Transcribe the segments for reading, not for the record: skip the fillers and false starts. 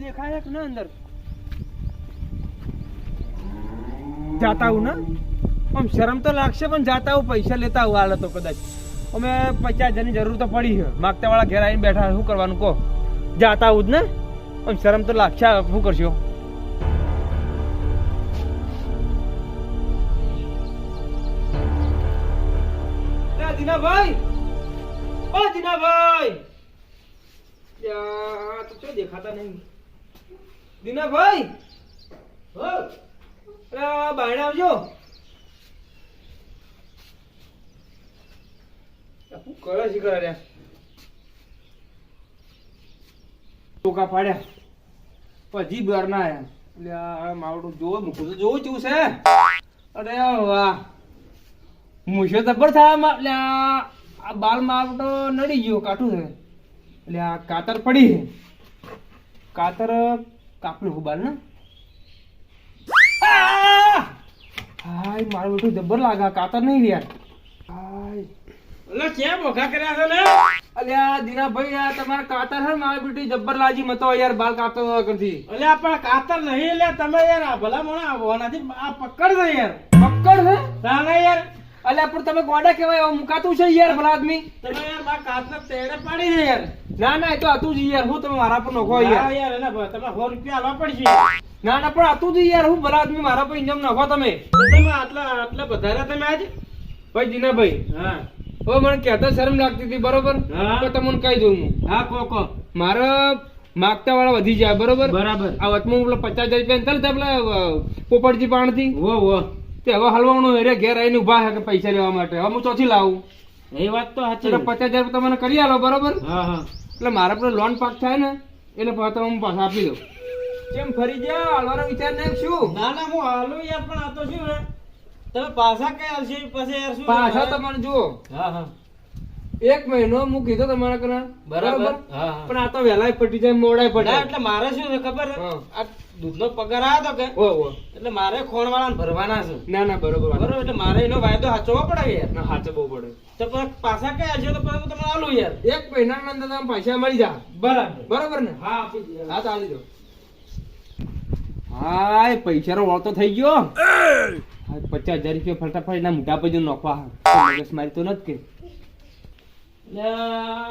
દેખાય કે ના અંદર જાતા હું ને આમ શરમ તો લાગશે પણ જાતા હું પૈસા લેતા હું હાલ તો કદાચ અમે 50,000 ની જરૂર તો પડી છે માગતા વાળા ઘેર આવીને બેઠા શું કરવાનું કહો જાતા હું જ ને આમ શરમ તો લાગશે શું કરશો દીનાભાઈ ઓ દીનાભાઈ યાર તો શું દેખાતા નહીં દીનાભાઈ હો અરે બહાર આવજો શું કરે છે કરે રે ટોકા પાડ્યા પછી બહાર ના આયા એટલે આ માવડું જોવો મૂકું તો જોવું ચેવું છે અરે વાહ મૂછો જબર થાય એટલે આ બાલ માવડો નડી ગયો કાઠું છે એટલે આ કાતર પડી છે કાતર કાપલું હું બાલ ને હાય મારું બેઠું જબર લાગે કાતર નહીં યાર હાય એટલે કેમ મોઘા કર્યા છે ને અલ્યા દીનાભાઈ આ તમારા કાતર છે મારી બેટી જબર લાજી મતો યાર બાલ કાપતો કરતી અલ્યા પણ કાતર નહીં લે તમે યાર આ ભલા મોણા આવવાનાથી આ પકડ છે યાર પકડ છે તાને યાર અલ્યા પણ તમે ગોડા કેવાય મુકાતું છે યાર ભલા આદમી તમે યાર મારા કાતર તેડે પાડી છે યાર ના ના એ તો હતું જ યાર હું તમે મારા પર નોખો યાર યાર એને તમે 100 રૂપિયા આલવા પડશે ના ના પણ હતું જ યાર હું ભલા આદમી મારા પર ઇન્જમ નખો તમે તમે આટલા વધારે તમે આજ ભાઈ જીનાભાઈ હા હવે મને કહેતા શરમ લાગતી હતી બરોબર તો તમને કહી દઉં હું હા કોકો મારા માગતા વાળા વધી જાય બરોબર બરાબર આ વચમાં પેલા 50,000 રૂપિયા ચાલતા પેલા પોપટજી પાણથી વો તે હવે હલવાનું રે ઘેર આવીને ઉભા છે કે પૈસા લેવા માટે હવે હું ચોથી લાવું એ વાત તો સાચી એટલે 50,000 તમને કરી આલો બરોબર હા એટલે મારા પર લોન પાક થાય ને એટલે પાછા હું પાછા આપી દઉં કેમ ફરી જા હાલવાનો વિચાર નહીં શું ના ના હું હાલું યાર પણ આ તો શું હે તમે પાછા કઈ આવશે પછી યાર શું પાછા તમને જુઓ હા 1 મહિનો હું કીધો તમારા કરા બરાબર હા પણ આ તો વહેલા પટી જાય મોડાય ના પટે એટલે મારે શું છે ખબર હે? હા. આ દૂધનો પગાર આવ્યો તો કે ઓ એટલે મારે ખોણ વાળાને ભરવાના છે ના ના બરોબર વાત. બરોબર એટલે મારે એનો વાયદો સાચવવો પડે યાર ના હાચે બહુ પડે તો પછી પાછા કઈ આવશે તો પછી હું તમને આલું યાર 1 મહિનાના અંદર તમે પૈસા મળી જા બરાબર બરોબર ને હા આપી દે. હા તો આલી દો હાય પૈસાનો વળતો થઈ ગયો 50,000 રૂપિયા ફટાફટ એના મોટા પૈસા નોખવા મગજ મારી તો નથી કે એટલે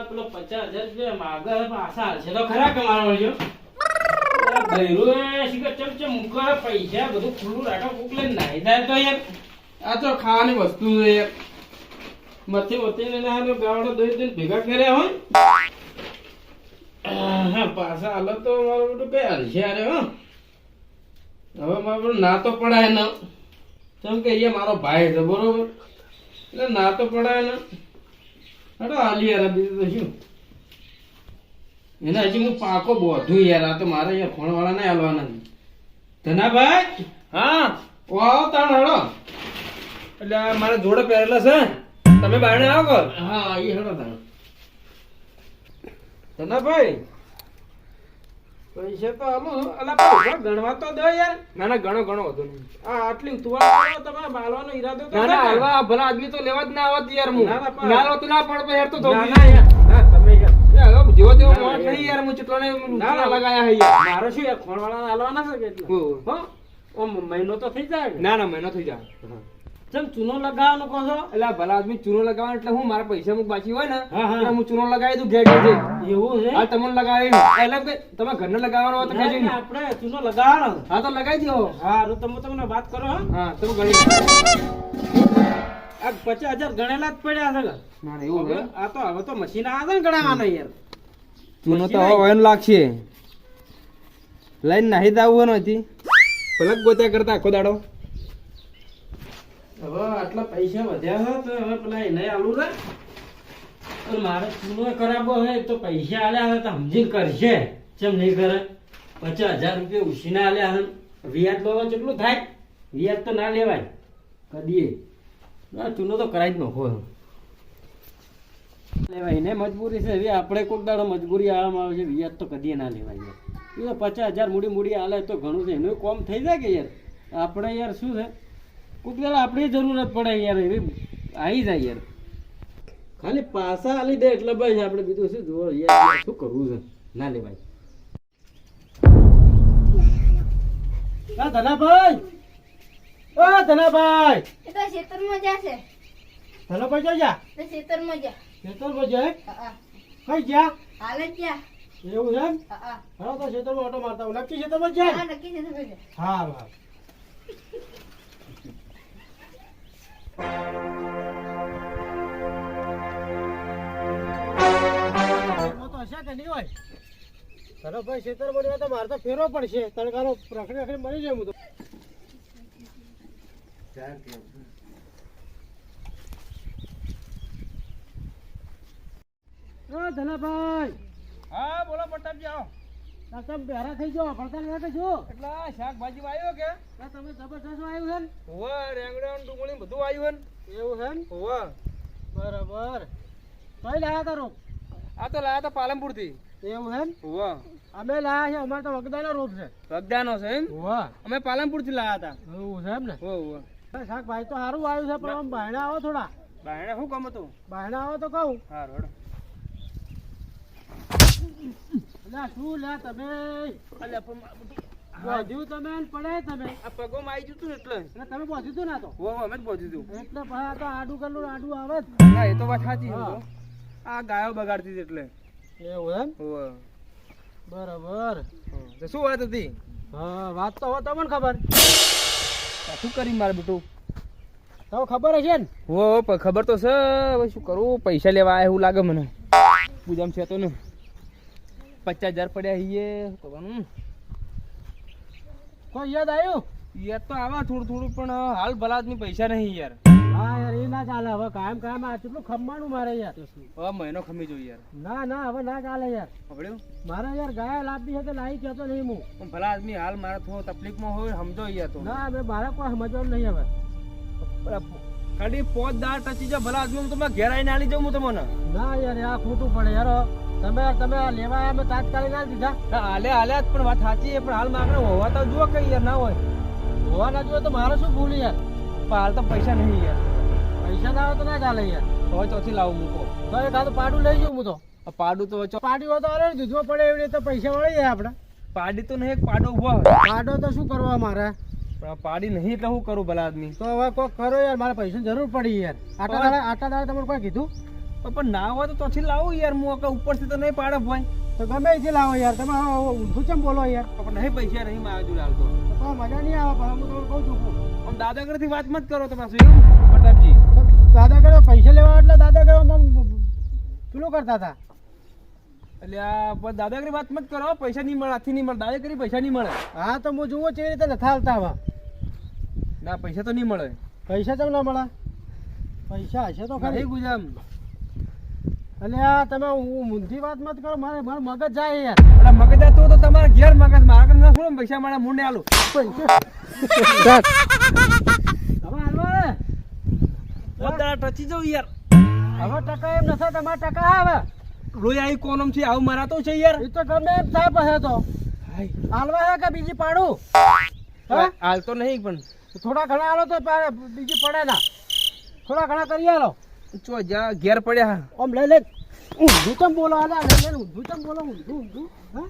પેલો 50,000 રૂપિયા માગે છે, પાછા હાલશે તો ખરા કે મારો વળજો ભૈરું એ શીખર ચમચમ મૂકો પૈસા બધું ખુલ્લું રાખો કુક લઈને નાહી જાય તો યાર આ તો ખાવાની વસ્તુ છે યાર. મથી મથી ને ગાવડો દોઈ ભેગા કર્યા હોય હા પાછા હાલો તો મારું બધું કઈ હાલશે અરે હો હવે મારું ના તો પડાય ને કેમ કે અહીંયા મારો ભાઈ છે બરોબર એટલે ના તો પડાય ને હટો હાલી યાર બીજું તો શું એને હજી હું પાકો બોધું યાર આ તો મારે યાર ફોન વાળા ને હાલવાના ધનાભાઈ હા ઓ આવો તાણ હડો એટલે આ મારા જોડે પહેરેલા છે તમે બાયણે આવો કર હા એ હડો તાણ ધનાભાઈ પૈસા તો આલો અલા પૈસા ગણવા તો દો યાર ના ના ઘણો ઘણો વધુ નહીં આ આટલી તુવા તમે બાલવાનો ઈરાદો તો ના ના થાય ને? હાલવા ભલા આદમી તો લેવા જ ના આવત યાર હું ના, ના, પણ- ના લો તો ના પડે યાર તો ના, ધોબી ના યાર ના તમે યાર યાર જેવો તેવો ના, માણસ યાર. નહીં યાર હું ચૂંટવાને ના, ના. લગાયા હે યાર મારો શું યાર ફોન વાળા હાલવાના છે કે એટલે હો. હો ઓમ મહિનો તો થઈ જાય ને ના ના મહિનો થઈ જાય ચમ ચૂનો લગાવવાનો કહો છો એટલે આ ભલા આદમી ચૂનો લગાવવાનો એટલે હું મારા પૈસા મુક બાકી હોય ને હા, હા. એટલે હું ચૂનો લગાવી દઉં ઘેર ઘેર એવું છે હા તમને લગાવી એટલે કે તમે ઘરને લગાવવાનો હોય તો ના, કહેજો ના, આપણે ચૂનો લગાવવાનો હા તો લગાવી દો હા તો તમે તમને વાત કરો હો હા તમે ગણી આ 50,000 ગણેલા જ પડ્યા છે કે? ના ના એવું હવે આ તો મશીન આવે છે ને ગણાવવાનો યાર ચૂનો તો હવે એમ લાગશે લઈને નાહી દાવું નથી પલક ગોત્યા કરતા આખો દાડો હવે આટલા પૈસા વધ્યા છે તો હવે પેલા એને આલું રે અને મારે ચૂનો ખરાબો હોય તો પૈસા આલ્યા હોય તો સમજીને કરશે ચમ નહીં કરે 50,000 રૂપિયા ઉછીને આલ્યા હોય વ્યાજ લેવા કેટલું થાય વ્યાજ તો ના લેવાય કદીએ ના ચૂનો તો કરાવી જ નાખો લેવાય ને મજબૂરી છે હવે આપણે કોઈક દાડો મજબૂરી આવામાં આવે છે વ્યાજ તો કદીએ ના લેવાય યાર એ 50,000 મૂડી આલે તો ઘણું છે એનું કોમ થઈ જાય કે યાર આપણે યાર શું છે કોઈક દાડો આપણી જરૂરત પડે યાર એવી આવી જાય યાર ખાલી પાસા આલી દે એટલે બસ આપણે બીજું શું જોવો યાર શું કરવું છે ના લેવાય આ ધનાભાઈ, ઓ ધનાભાઈ, એ તો ખેતરમાં જાશે. ધનાભાઈ જો જા. તો ખેતરમાં જા. ખેતરમાં જાય? હા, કઈ ગયા? હાલ જ જા. એવું છે એમ? હા, હાલો તો ખેતરમાં ઓટો મારતા આવું. નક્કી ખેતરમાં જ જાય? હા, નક્કી ખેતરમાં જા. હા હા. એમાં તો હશે કે નહીં હોય? ધનાભાઈ ખેતરમાં જાય તો મારે તો ફેરવો પડશે. તડકાનો રખડી રખડી મરી જાય હું તો. ઓ ધનાભાઈ, હા બોલો પ્રતાપજી આવો. આ તમે બેરા થઈ જાઓ, ભણતા નથી શું? એટલા શાકભાજી આવ્યો કે આ તમે જબરદસ્ત આવ્યું છે ને? હોવા રેંગણા ડુંગળી બધું આવ્યું એવું છે ને? ને હોવા બરાબર. કઈ લાયા તારો? આ તો લાયા હતા પાલનપુર થી. એવું છે ને? હોવા અમે લાયા છે, અમારે તો વગદાનો રોપ છે. વગદાનો છે એમ. વાહ, અમે પાલનપુર થી લાયા હતા. એવું છે એમ ને? હોવા શાકભાજી તો સારું આવ્યું છે, પણ આમ બાયણા આવો થોડા. બાયણે શું કામ હતું? બાયણા આવો તો કહું. હા રોડ અલ્યા શું લ્યા તમે? અલ્યા પણ બોધ્યું તમે ને પડે તમે. આ પગોમાં આવી જતું ને એટલે એટલે તમે બોધ્યું હતું ને આ તો. હોવા અમે જ પહોંચ્યું હતું. એટલે પછી આ તો આડું કરેલું આડું આવે જ. ના એ તો વાત સાચી છે. હા. આ ગાયો બગાડતી હતી એટલે એવું એમ? હોવા બરાબર. તો શું વાત હતી? હા, વાત તો હવે તમને ખબર. આ શું કરી મારે બેટું? તો ખબર હશે ને? હો ખબર તો છે. હવે શું કરું? પૈસા લેવા આવ્યા એવું લાગે મને. પૂજામ છે તો ને 50,000 પડ્યા હીએ. શું કરવાનું? કોઈ યાદ આવ્યું? યાર તો આવા થોડું થોડું પણ હાલ ભલા આદમી પૈસા નહીં યાર. હા યાર, એ ના ચાલે હવે. કાયમ કાયમ આ કેટલું ખમવાનું મારે યાર. હવે મહિનો ખમી જોઈએ યાર. ના ના, હવે ના ચાલે યાર. ખબર્યું? મારે યાર ગાય લાવવી છે તો લાવી કહેતો નહીં હું. પણ ભલા આદમી હાલ મારા થોડો તકલીફમાં હોય સમજો યાર તો. ના, હવે મારે કોઈ સમજવાનું નહીં હવે. ખાલી 5 દાળ ટચી જાય ભલા આદમી તમે ઘેર આવીને આલી જાઉં હું તમને. ના યાર, આ ખોટું પડે યાર. તમે તમે આ લેવા આવ્યા, અમે તાત્કાલિક ના દીધા. હાલે હાલે જ પણ વાત સાચી છે. પણ હાલ મારે હોવા તો જુઓ કઈ યાર ના હોય. હોવા ના જોઈએ તો મારે શું ભૂલ યાર? પણ હાલ તો પૈસા નહીં યાર. પૈસા ના આવે તો ના ચાલે યાર. હવે ચોથી લાવું મૂકો. તો એક હાથું પાડું લઈ જાઉં હું તો. આ પાડું તો પાડી હોય તો અરે દૂધમાં પડે એવી રીતે પૈસા મળી જાય આપણે. પાડી તો નહીં, પાડો ઉભો. પાડો તો શું કરવા મારે? પણ આ પાડી નહીં એટલે શું કરું ભલા આદમી? તો હવે કોઈ કરો યાર, મારે પૈસાની જરૂર પડી યાર. આટા દાડા તમને કોઈ કીધું? પણ ના હોય તો ચોથી લાવું યાર. હું ઉપરથી તો નહીં પાડે ભાઈ. તો ગમે એથી લાવો યાર. તમે ઊંધું કેમ બોલો યાર? પણ નહીં પૈસા નહીં મારા જોડે હાલ તો. તો મજા નહીં આવે. પણ હું તમને કહું છું. આમ દાદાગીરીથી વાત મત કરો તમે શું એવું પ્રતાપજી? તો દાદાગીરી પૈસા લેવા એટલે દાદાગીરી પેલું કરતા હતા. એટલે આ પણ દાદાગીરી વાત મત કરો. પૈસા નહીં મળે, હાથથી નહીં મળે. દાદાગીરી પૈસા નહીં મળે. હા તો હું જુઓ કેવી રીતે નથી હાલતા હવે. ના પૈસા તો નહીં મળે. પૈસા કેમ ના મળે? પૈસા હશે તો ખરી. નહીં ગુજામ. એટલે આ તમે ઊંધી વાત મત કરો. મારે મારું મગજ જાય યાર. એટલે મગજ તો તમારે ઘેર મગજ મારા કરતા થોડો પૈસા મળે મુંડે આલું. પૈસા હવે હાલવા રે. પોતા ટચી જાઉં યાર. હવે ટકા એમ નથી. તમારા ટકા આવે રોઈ આવી કોનમ છે આવું મરાતો છે યાર. એ તો ગમે એમ થાય પછી તો હાલવા હે કે બીજી પાડું? હા, હાલ તો નહીં પણ થોડા ઘણા હાલો તો બીજી પડે ના. થોડા ઘણા કરી હાલો. ચો જા ઘેર પડ્યા. આમ લઈ લે. ઊંધું ચમ બોલો? હાલા લઈ લે. ઊંધું ચમ બોલો? ઊંધું ઊંધું હા.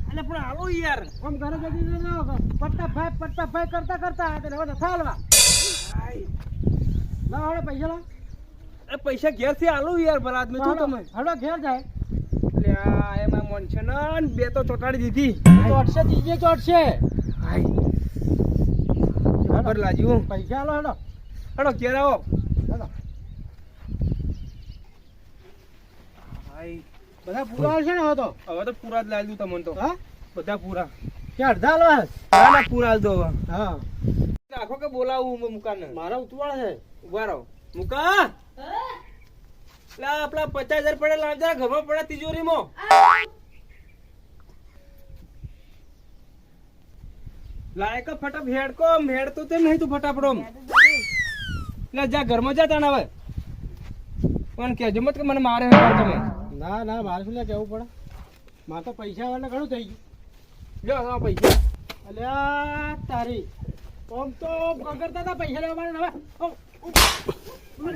એટલે પણ આવો યાર. આમ ઘરે જતી પટ્ટા ભાઈ કરતા કરતા હવે નથી હાલવા. ના હવે પૈસા લા. એ પૈસા ઘેર થી આલું યાર ભલા આદમી તું તમે. હડો ઘેર જાય. એટલે આ એમાં મન છે ને બે તો ચોટાડી દીધી. ચોટશે, ત્રીજે ચોટશે. હાય ખબર લાગ્યું. પૈસા હાલો હડો. હડો ઘેર આવો. હડો. હાય બધા પૂરા છે ને હવે તો? હવે તો પૂરા જ લાગ્યું તમને તો. હા, બધા પૂરા. કે અડધા હાલવા? ના ના પૂરા હાલ દો હવે. હા, આખો કે બોલાવું મુકાને. મારા ઉતવાળ છે. ઉભા રહો. મુકા હા, લા આપડા 50,000 પડે લાવજા ઘરમાં પડે તિજોરીમાં. લાયક ફટાફ હેડકો હેડતો તેમ નહીં તું ફટાફડો. લે જા ઘરમાં જા તાણ હવે. પણ કેજો મત કે મને મારે હેડો તમે. ના ના, મારે શું લે કેવું પડે? મારે તો પૈસા વાળા ઘણું થઈ ગયું. લ્યો આ પૈસા. અલ્યા તારી આમ તો કરતા હતા પૈસા લેવા માટે. હવે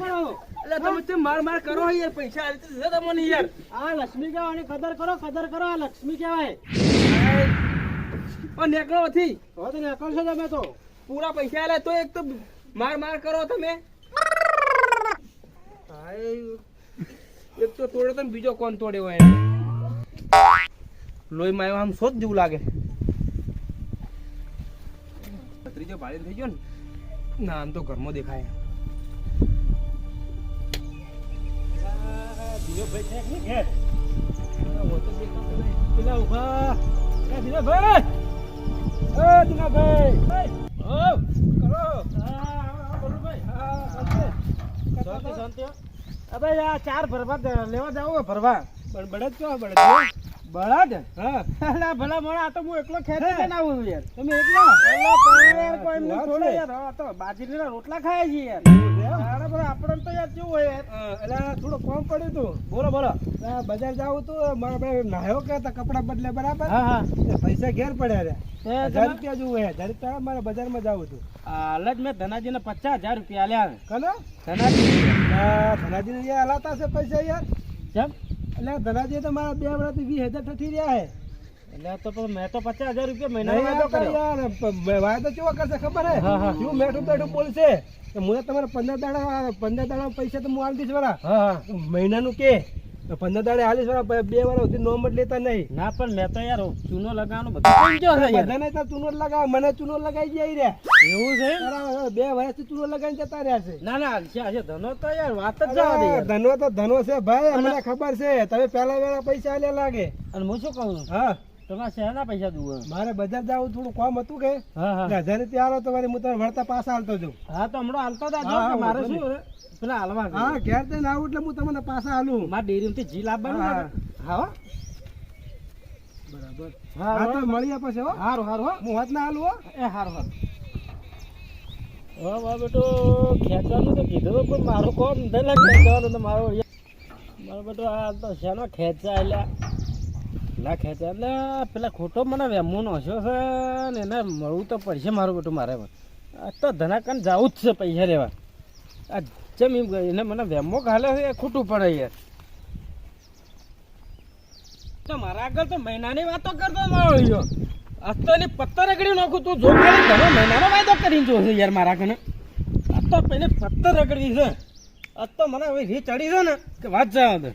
એટલે તમે તે માર માર કરો યાર. પૈસા આલતી છે તમને યાર. આ લક્ષ્મી કહેવાય. કદર કરો, કદર કરો. આ લક્ષ્મી કહેવાય. ઓ હવે નેકળો નથી. હવે તો નીકળશો તમે તો. પૂરા પૈસા આલે તો એક તો માર કરો તમે. હાય, એક તો તોડ્યો તો ને બીજો કોણ તોડ્યો હોય એને. લોહી માં આમ શોધ જેવું લાગે. ત્રીજો ભાડે થઈ ગયો ને ના આમ તો ઘરમાં દેખાય. ધીરેભાઈ છે કે નહીં ઘેર? પેલા ઊભા. એ ધીરેભાઈ! એ ધીરેભાઈ! ઓ, કરો. હા, બોલો ભાઈ. હા, શાંતિ, શાંતિ. અબે આ 4 ભરવા લેવા જાવ ભરવા. પણ બળદ કેવા બળદ? બળદ? હા. અલા ભલા મોણા, આ તો હું એકલો ખેતી ના આવું યાર. તમે એકલા? અલા યાર કોઈ એમને છોડે યાર. હા તો બાજરીના રોટલા ખાય છે યાર. અરે બરા આપણને તો યાર કેવું હોય યાર. અલા થોડું કોમ પડ્યું તું. બોલો બોલો. બજાર જાવું તું મારા ભાઈ નાહ્યો કે કપડા બદલે બરાબર. હા હા. પૈસા ઘેર પડ્યા રે. 1000 રૂપિયા જોવું હે. 1000 રૂપિયા મારે બજારમાં જાવું તું. હાલ જ મેં ધનાજીને 50,000 રૂપિયા આલ્યા. કનો? ધનાજી યાર હલાતા છે પૈસા યાર. કેમ? એટલે ધનાજી તો મારા 2 વર્ષથી 20,000 ઠઠી રહ્યા હે. એટલે તો મેં તો 50,000 રૂપિયા મહિનાનો વાયદો કર્યો યાર. વાયદો કેવો કરશે ખબર હે? શું મેઠું બેઠું બોલશે કે મને તમારે 15 દાડા પૈસા તો હું આલી દઈશ વરા. મહિનાનું કે 15 દાડે આલીશ વરા. 2 વર્ષ સુધી નોમ જ લેતા નહીં. ના પણ મેં તો યાર ચૂનો લગાવવાનો બધાને તો ચૂનો જ લગાવ. મને ચૂનો લગાવી જાય રે. એવું છે? 2 વર્ષથી ચૂનો લગાવીને જતા રહ્યા છે. ના ના ધનો તો યાર વાત જ જવા દે. ધનો છે ભાઈ, મને ખબર છે. તમે પહેલા વેળા પૈસા આલ્યા લાગે. અને હું શું કહું? હા તમારે શહેરના પૈસા દઉં? મારે બજાર જવું થોડું કામ હતું કે 1000 રૂપિયા આલો તો હું તમને વળતા પાછા હાલતો જાઉં. હા તો હમણાં હાલતો હતા. મારે શું પેલા હાલવા? હા ઘેર જઈને આવું એટલે હું તમને પાછા હાલું. મારા ડેરીમાંથી જી લાવવાનું. હા બરાબર. હા તો મળીએ પછી. હો હારું હારું. હું વાત ના હાલું. હો એ હારું હારું. હા મારો બેટો ખેંચવાનું તો કીધું પણ મારો કોમ ધેલા ખેંચવાનું તો મારો બેટો આ તો શેનો ખેંચા એટલે ના ખેંચા એટલે પેલા ખોટો મને વેમોનો હસ્યો છે ને એને મળવું તો પડશે મારું બેટું. મારે આ તો ધનાકાન જવું જ છે પૈસા લેવા. આ જેમ એમ એને મને વેમો ઘાલે છે એ ખોટું પડે યાર. તો મારા આગળ તો મહિનાની વાતો કરતો મળ્યો. આ તો એની પત્તર રગડી નાખું તું જો ખાલી ઘણો મહિનાનો વાયદો કરીને જોશે યાર મારા કને. આ તો પેલી પત્તર રગડવી છે. આ તો મને હવે રી ચડી છે ને કે વાત જવા દે.